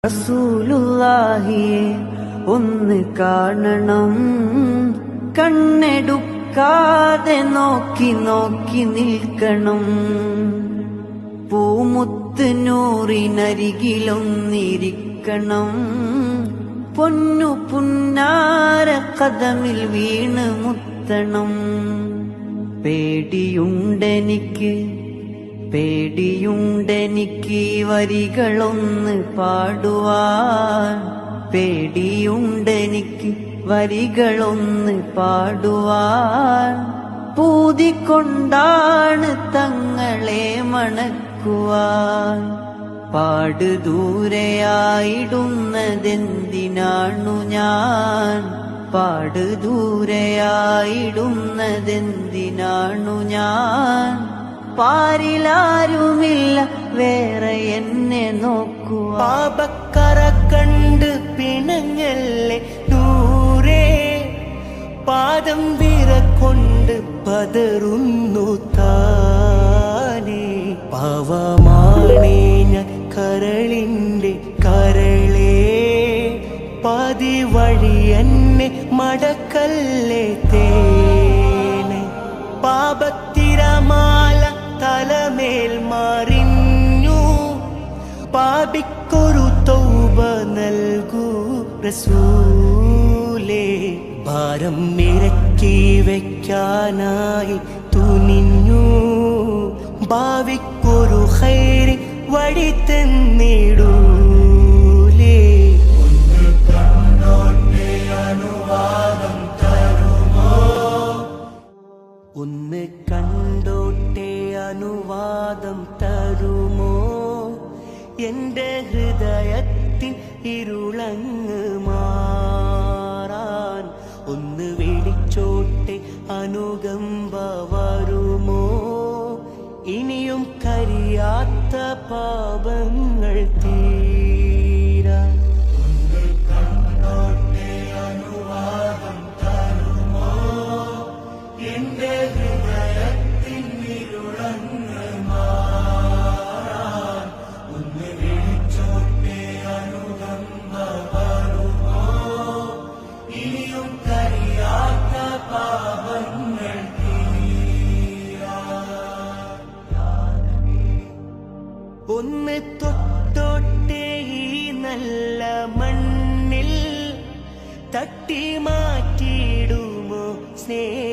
റസൂലുള്ളാഹിയെ ഒന്ന് കാണണം, കണ്ണെടുക്കാതെ നോക്കി നോക്കി നിൽക്കണം. പൂമുത്ത് നൂറിനരികിലൊന്നിരിക്കണം, പൊന്നു പുന്നാര കദമിൽ വീണ് മുത്തണം. പേടിയുണ്ടെനിക്ക് വരികളൊന്ന് പാടുവാൻ, പേടിയുണ്ടെനിക്ക് വരികളൊന്ന് പാടുവാൻ. പൂതിക്കൊണ്ടാണ് തങ്ങളെ മണക്കുവാൻ. പാട് ദൂരെയായിടുന്നതെന്തിനാണു ഞാൻ, പാട് ദൂരെയായിടുന്നതെന്തിനാണു ഞാൻ. പാരിലാരുമില്ല വേറെ എന്നെ നോക്കുക. പാപക്കറ കണ്ട് പിണങ്ങല്ലേ ദൂരെ, പാദം വിറകൊണ്ട് പതറുന്നു താനേ. പാവമാണേ ഞാൻ കരളിൻ്റെ കരളേ, പാതി വഴി എന്നെ മടക്കല്ലേ തേനെ. പാപത്തിരമാല തലമേൽ മറിഞ്ഞു, പാപിക്കൊരു തൗബ നൽകൂ റസൂലേ. ഭാരം ഇറക്കി വെക്കാനായി തുനിഞ്ഞു, ഭാവിക്കൊരു ഖൈറ് വഴി തന്നിടൂലേ. ഒന്ന് കണ്ടോട്ടെ അനുവാദം തരുമോ, ഒന്ന് കണ്ടോട്ടെ അനുവാദം തരുമോ. എന്റെ ഹൃദയത്തിൻ ഇരുളങ്ങ് മാറാൻ ഒന്ന് വിളിച്ചോട്ടെ അനുകമ്പ വരുമോ. ഇനിയും കരിയാത്ത പാപങ്ങൾ തീരാൻ ഒന്ന് കണ്ടോട്ടെ അനുവാദം തരുമോ. എന്റെ ഹൃദയത്തിൻ ഇരുളങ്ങ് മാറാൻ ഒന്ന് വിളിച്ചോട്ടെ അനുകമ്പ വരുമോ. ഇനിയും കരിയാത്ത പാപങ്ങൾ തീരാൻ ഒന്ന് തൊട്ടോട്ടെ ഈ നല്ല മണ്ണിൽ, തട്ടി മാറ്റിയിടുമോ സ്നേഹ